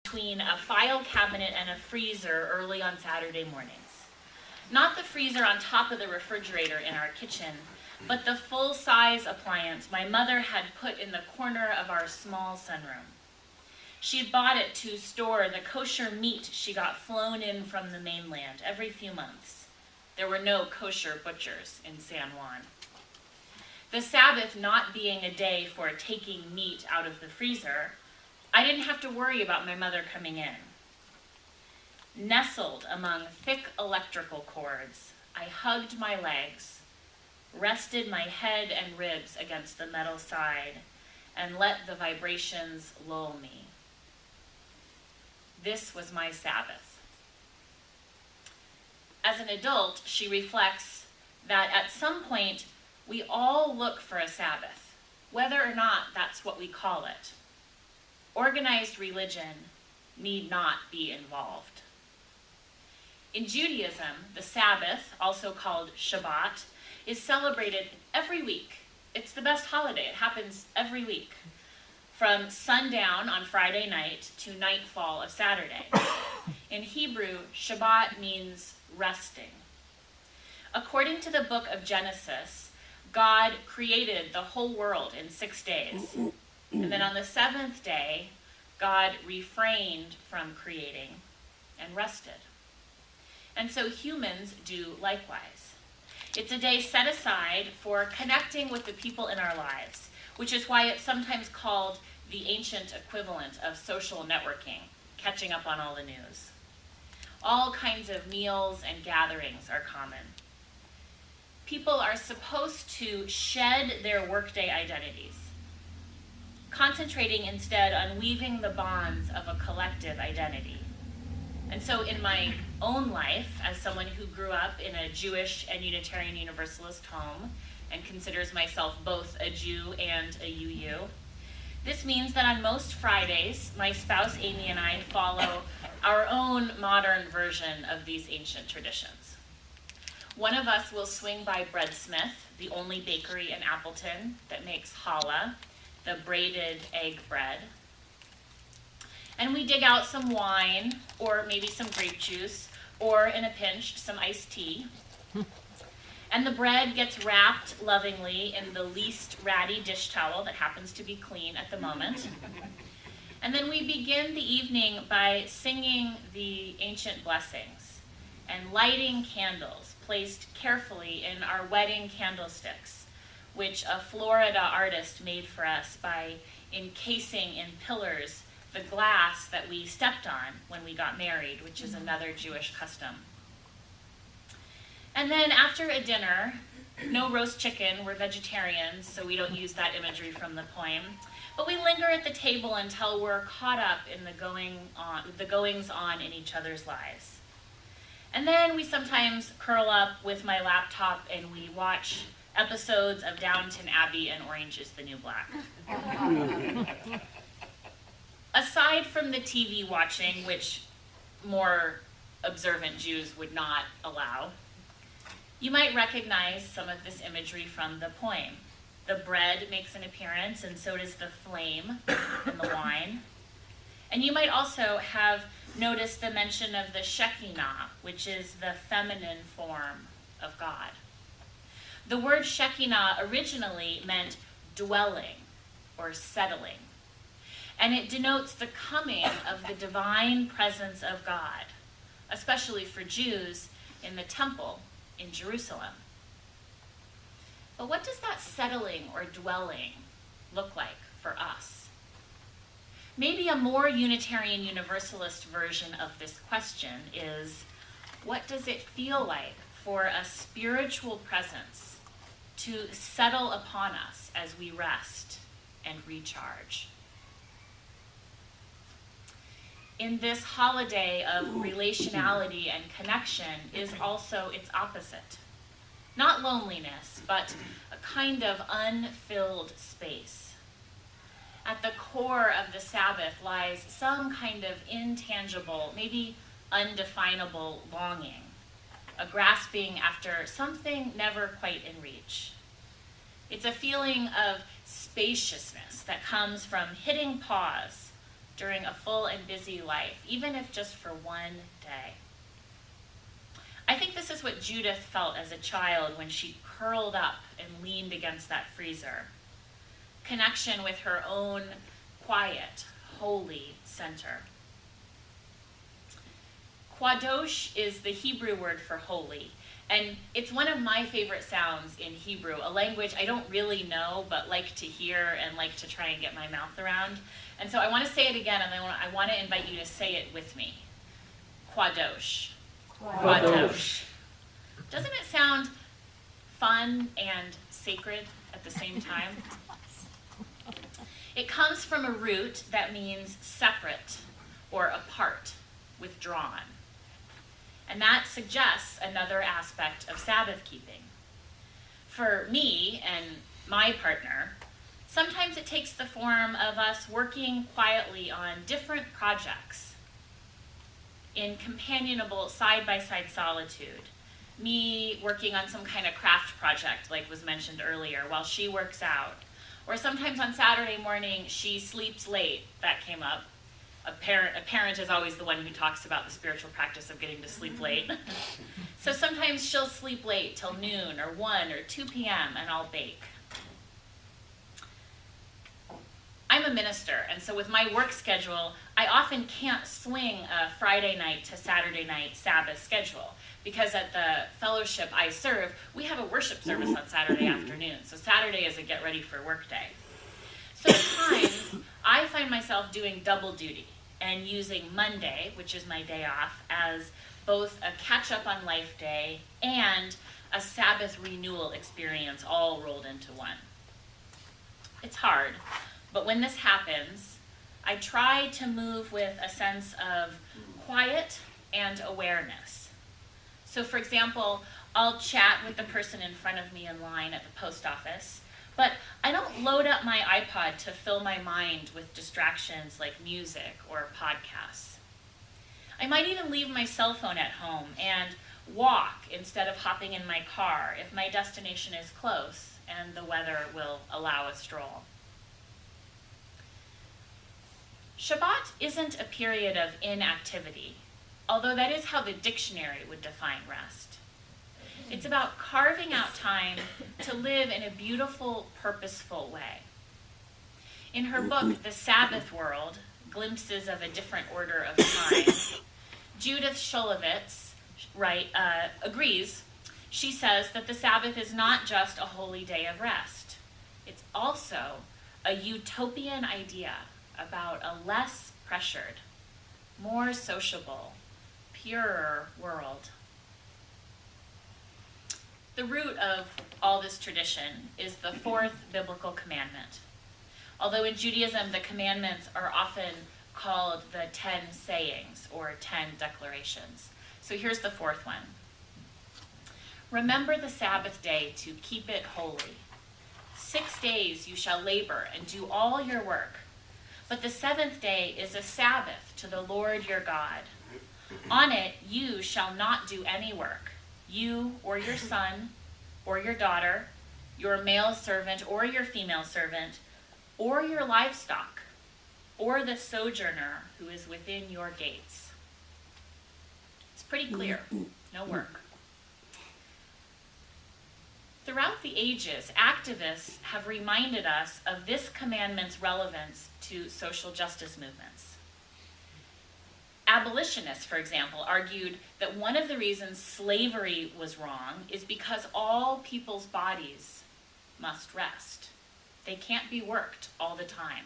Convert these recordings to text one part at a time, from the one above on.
between a file cabinet and a freezer early on Saturday mornings. Not the freezer on top of the refrigerator in our kitchen, but the full-size appliance my mother had put in the corner of our small sunroom. She'd bought it to store the kosher meat she got flown in from the mainland every few months. There were no kosher butchers in San Juan. The Sabbath not being a day for taking meat out of the freezer, I didn't have to worry about my mother coming in. Nestled among thick electrical cords, I hugged my legs, rested my head and ribs against the metal side, and let the vibrations lull me. This was my Sabbath. As an adult, she reflects that at some point, we all look for a Sabbath, whether or not that's what we call it. Organized religion need not be involved. In Judaism, the Sabbath, also called Shabbat, is celebrated every week. It's the best holiday. It happens every week, from sundown on Friday night to nightfall of Saturday. In Hebrew, Shabbat means resting. According to the book of Genesis, God created the whole world in 6 days. And then on the seventh day, God refrained from creating and rested. And so humans do likewise. It's a day set aside for connecting with the people in our lives, which is why it's sometimes called the ancient equivalent of social networking, catching up on all the news. All kinds of meals and gatherings are common. People are supposed to shed their workday identities, concentrating instead on weaving the bonds of a collective identity. And so in my own life, as someone who grew up in a Jewish and Unitarian Universalist home and considers myself both a Jew and a UU, this means that on most Fridays, my spouse Amy and I follow our own modern version of these ancient traditions. One of us will swing by Breadsmith, the only bakery in Appleton that makes challah, the braided egg bread. And we dig out some wine, or maybe some grape juice, or in a pinch, some iced tea. And the bread gets wrapped lovingly in the least ratty dish towel that happens to be clean at the moment. And then we begin the evening by singing the ancient blessings and lighting candles placed carefully in our wedding candlesticks, which a Florida artist made for us by encasing in pillars the glass that we stepped on when we got married, which is another Jewish custom. And then after a dinner, no roast chicken, we're vegetarians, so we don't use that imagery from the poem, but we linger at the table until we're caught up in the goings on in each other's lives. And then we sometimes curl up with my laptop and we watch episodes of Downton Abbey and Orange is the New Black. Aside from the TV watching, which more observant Jews would not allow, you might recognize some of this imagery from the poem. The bread makes an appearance, and so does the flame and the wine. And you might also have noticed the mention of the Shekinah, which is the feminine form of God. The word Shekinah originally meant dwelling or settling, and it denotes the coming of the divine presence of God, especially for Jews in the temple in Jerusalem. But what does that settling or dwelling look like for us? Maybe a more Unitarian Universalist version of this question is, what does it feel like for a spiritual presence to settle upon us as we rest and recharge? In this holiday of relationality and connection is also its opposite. Not loneliness, but a kind of unfilled space. At the core of the Sabbath lies some kind of intangible, maybe undefinable longing, a grasping after something never quite in reach. It's a feeling of spaciousness that comes from hitting pause, during a full and busy life, even if just for one day. I think this is what Judith felt as a child when she curled up and leaned against that freezer. Connection with her own quiet, holy center. Kadosh is the Hebrew word for holy, and it's one of my favorite sounds in Hebrew, a language I don't really know but like to hear and like to try and get my mouth around. And so I want to say it again, and I want to invite you to say it with me. Kadosh. Kadosh. Doesn't it sound fun and sacred at the same time? It comes from a root that means separate or apart, withdrawn. And that suggests another aspect of Sabbath keeping. For me and my partner, sometimes it takes the form of us working quietly on different projects in companionable side-by-side solitude. Me working on some kind of craft project, like was mentioned earlier, while she works out. Or sometimes on Saturday morning, she sleeps late. That came up. A parent is always the one who talks about the spiritual practice of getting to sleep late. So sometimes she'll sleep late till noon or 1 or 2 p.m. and I'll bake. I'm a minister, and so with my work schedule, I often can't swing a Friday night to Saturday night Sabbath schedule, because at the fellowship I serve, we have a worship service on Saturday afternoon. So Saturday is a get ready for work day. So at times, I find myself doing double duty and using Monday, which is my day off, as both a catch up on life day and a Sabbath renewal experience all rolled into one. It's hard, but when this happens, I try to move with a sense of quiet and awareness. So for example, I'll chat with the person in front of me in line at the post office, but I don't load up my iPod to fill my mind with distractions like music or podcasts. I might even leave my cell phone at home and walk instead of hopping in my car if my destination is close and the weather will allow a stroll. Shabbat isn't a period of inactivity, although that is how the dictionary would define rest. It's about carving out time to live in a beautiful, purposeful way. In her book, The Sabbath World, Glimpses of a Different Order of Time, Judith Shulevitz agrees. She says that the Sabbath is not just a holy day of rest. It's also a utopian idea about a less pressured, more sociable, purer world. The root of all this tradition is the fourth biblical commandment. Although in Judaism, the commandments are often called the 10 sayings or 10 declarations. So here's the fourth one. Remember the Sabbath day to keep it holy. 6 days you shall labor and do all your work. But the seventh day is a Sabbath to the Lord your God. On it you shall not do any work, you or your son or your daughter, your male servant or your female servant, or your livestock, or the sojourner who is within your gates. It's pretty clear, no work. Throughout the ages, activists have reminded us of this commandment's relevance to social justice movements. Abolitionists, for example, argued that one of the reasons slavery was wrong is because all people's bodies must rest. They can't be worked all the time.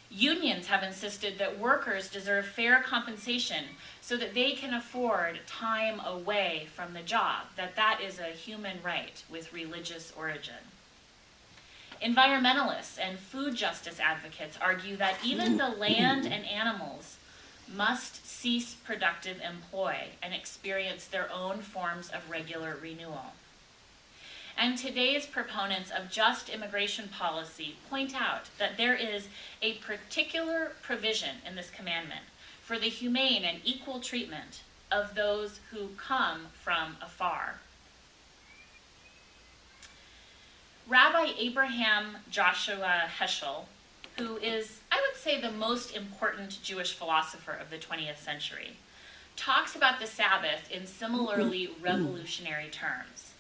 Unions have insisted that workers deserve fair compensation so that they can afford time away from the job, that is a human right with religious origin. Environmentalists and food justice advocates argue that even the land and animals must cease productive employ and experience their own forms of regular renewal. And today's proponents of just immigration policy point out that there is a particular provision in this commandment for the humane and equal treatment of those who come from afar. Rabbi Abraham Joshua Heschel, who is, I would say, the most important Jewish philosopher of the 20th century, talks about the Sabbath in similarly revolutionary terms.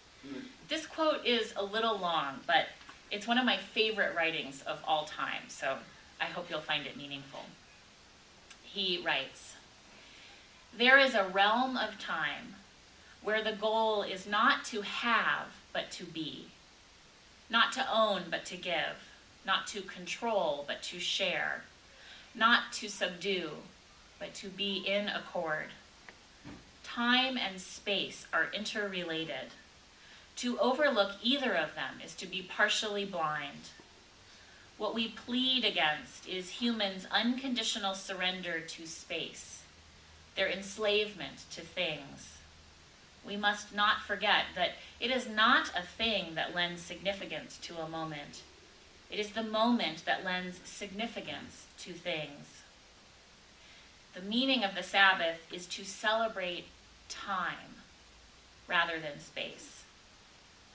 This quote is a little long, but it's one of my favorite writings of all time, so I hope you'll find it meaningful. He writes, "There is a realm of time where the goal is not to have, but to be, not to own, but to give, not to control, but to share, not to subdue, but to be in accord. Time and space are interrelated. To overlook either of them is to be partially blind. What we plead against is humans' unconditional surrender to space, their enslavement to things. We must not forget that it is not a thing that lends significance to a moment. It is the moment that lends significance to things. The meaning of the Sabbath is to celebrate time rather than space.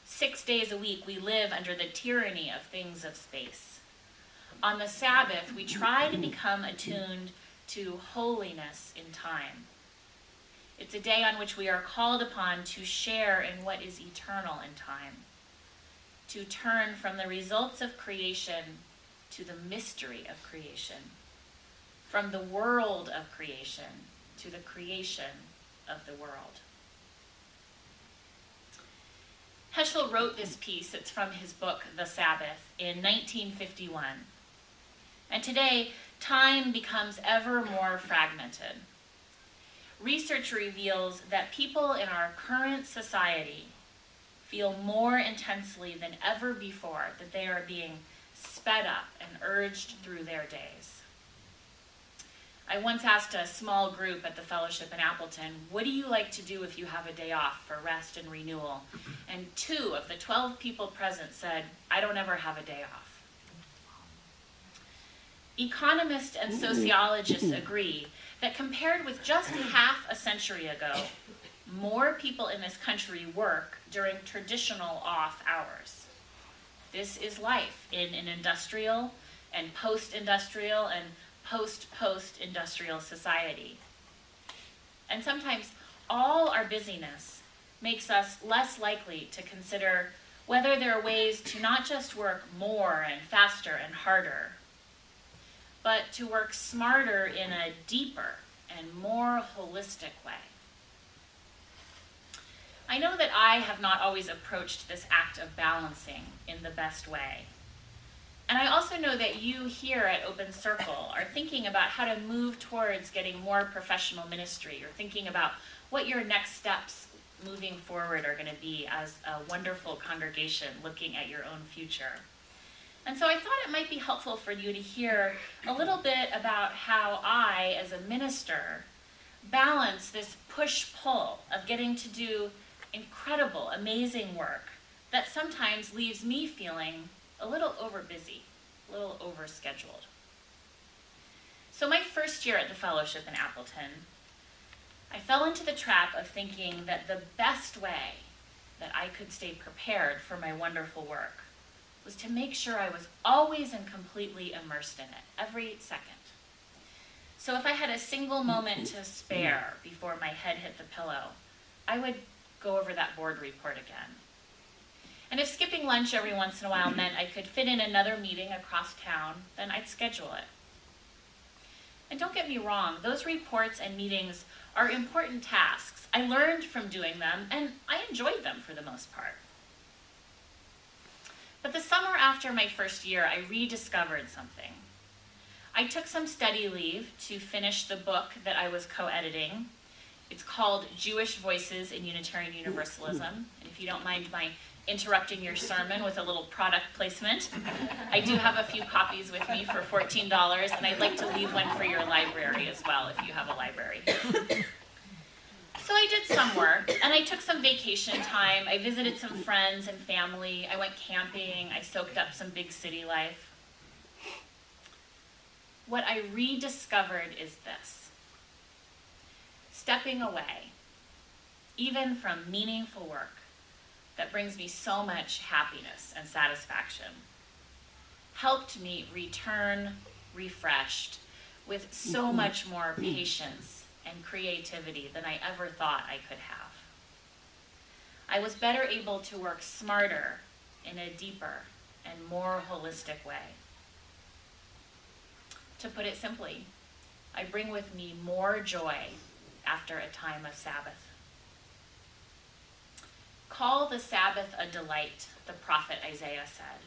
6 days a week, we live under the tyranny of things of space. On the Sabbath, we try to become attuned to holiness in time. It's a day on which we are called upon to share in what is eternal in time, to turn from the results of creation to the mystery of creation, from the world of creation to the creation of the world." Heschel wrote this piece, it's from his book, The Sabbath, in 1951. And today, time becomes ever more fragmented. Research reveals that people in our current society feel more intensely than ever before that they are being sped up and urged through their days. I once asked a small group at the fellowship in Appleton, "What do you like to do if you have a day off for rest and renewal?" And 2 of the 12 people present said, "I don't ever have a day off." Economists and sociologists agree that compared with just half a century ago, more people in this country work during traditional off hours. This is life in an industrial and post-industrial and post-industrial society. And sometimes all our busyness makes us less likely to consider whether there are ways to not just work more and faster and harder, but to work smarter in a deeper and more holistic way. I know that I have not always approached this act of balancing in the best way. And I also know that you here at Open Circle are thinking about how to move towards getting more professional ministry, or thinking about what your next steps moving forward are going to be as a wonderful congregation looking at your own future. And so I thought it might be helpful for you to hear a little bit about how I, as a minister, balance this push-pull of getting to do incredible, amazing work that sometimes leaves me feeling a little overbusy, a little overscheduled. So my first year at the fellowship in Appleton, I fell into the trap of thinking that the best way that I could stay prepared for my wonderful work was to make sure I was always and completely immersed in it, every second. So if I had a single moment to spare before my head hit the pillow, I would go over that board report again. And if skipping lunch every once in a while meant I could fit in another meeting across town, then I'd schedule it. And don't get me wrong, those reports and meetings are important tasks. I learned from doing them, and I enjoyed them for the most part. But the summer after my first year, I rediscovered something. I took some study leave to finish the book that I was co-editing. It's called Jewish Voices in Unitarian Universalism. And if you don't mind my interrupting your sermon with a little product placement, I do have a few copies with me for $14, and I'd like to leave one for your library as well, if you have a library. So I did some work, and I took some vacation time. I visited some friends and family. I went camping. I soaked up some big city life. What I rediscovered is this: stepping away, even from meaningful work that brings me so much happiness and satisfaction, helped me return refreshed with so much more patience and creativity than I ever thought I could have. I was better able to work smarter in a deeper and more holistic way. To put it simply, I bring with me more joy after a time of Sabbath. Call the Sabbath a delight, the prophet Isaiah said.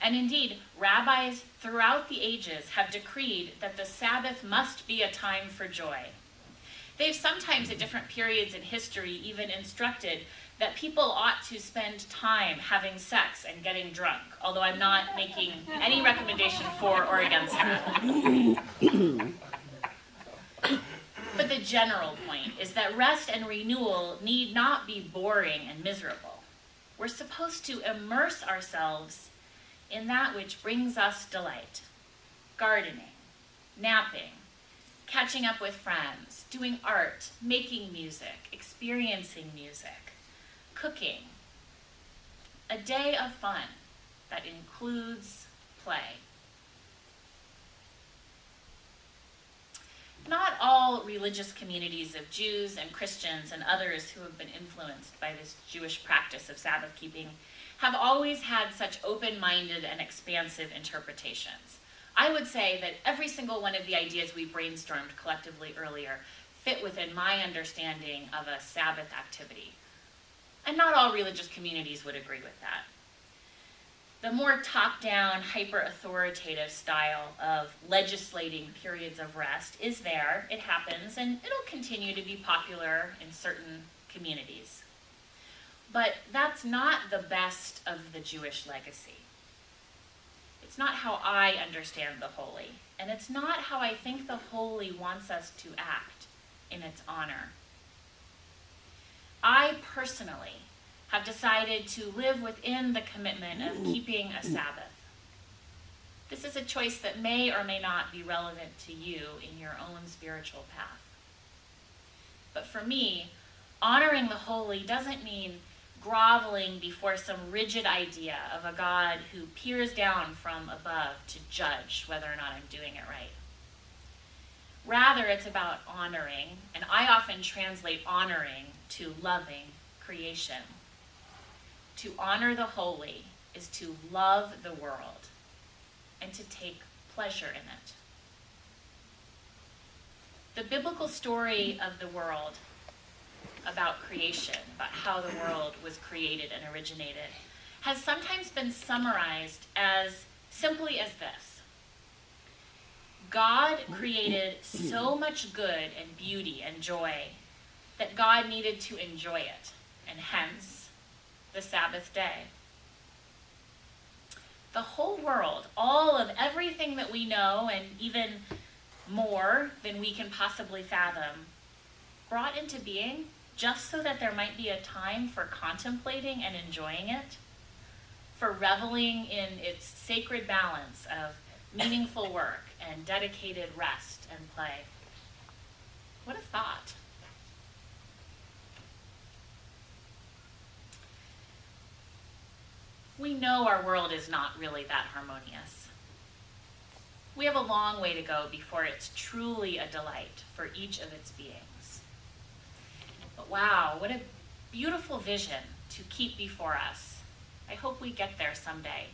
And indeed, rabbis throughout the ages have decreed that the Sabbath must be a time for joy. They've sometimes at different periods in history even instructed that people ought to spend time having sex and getting drunk, although I'm not making any recommendation for or against that. But the general point is that rest and renewal need not be boring and miserable. We're supposed to immerse ourselves in that which brings us delight. Gardening, napping, catching up with friends, doing art, making music, experiencing music, cooking. A day of fun that includes play. Not all religious communities of Jews and Christians and others who have been influenced by this Jewish practice of Sabbath keeping have always had such open-minded and expansive interpretations. I would say that every single one of the ideas we brainstormed collectively earlier fit within my understanding of a Sabbath activity. And not all religious communities would agree with that. The more top-down, hyper-authoritative style of legislating periods of rest is there, it happens, and it'll continue to be popular in certain communities. But that's not the best of the Jewish legacy. It's not how I understand the holy, and it's not how I think the holy wants us to act in its honor. I personally have decided to live within the commitment of keeping a Sabbath. This is a choice that may or may not be relevant to you in your own spiritual path. But for me, honoring the holy doesn't mean groveling before some rigid idea of a God who peers down from above to judge whether or not I'm doing it right. Rather, it's about honoring, and I often translate honoring to loving creation. To honor the holy is to love the world and to take pleasure in it. The biblical story of the world about creation, about how the world was created and originated, has sometimes been summarized as simply as this. God created so much good and beauty and joy that God needed to enjoy it, and hence the Sabbath day. The whole world, all of everything that we know, and even more than we can possibly fathom, brought into being just so that there might be a time for contemplating and enjoying it, for reveling in its sacred balance of meaningful work and dedicated rest and play. What a thought. We know our world is not really that harmonious. We have a long way to go before it's truly a delight for each of its beings. But wow, what a beautiful vision to keep before us. I hope we get there someday,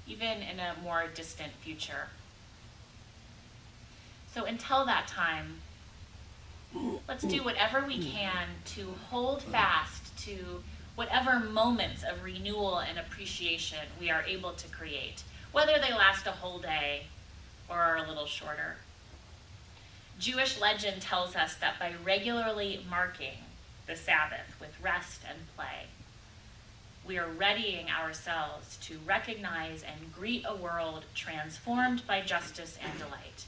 even in a more distant future. So until that time, let's do whatever we can to hold fast to whatever moments of renewal and appreciation we are able to create, whether they last a whole day or are a little shorter. Jewish legend tells us that by regularly marking the Sabbath with rest and play, we are readying ourselves to recognize and greet a world transformed by justice and delight,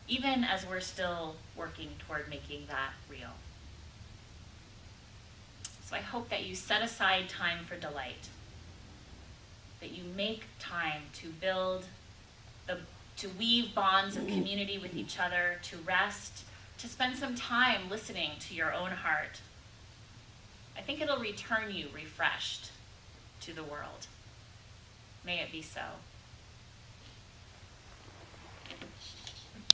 even as we're still working toward making that real. So I hope that you set aside time for delight, that you make time to to weave bonds of community with each other, to rest, to spend some time listening to your own heart. I think it'll return you refreshed to the world. May it be so.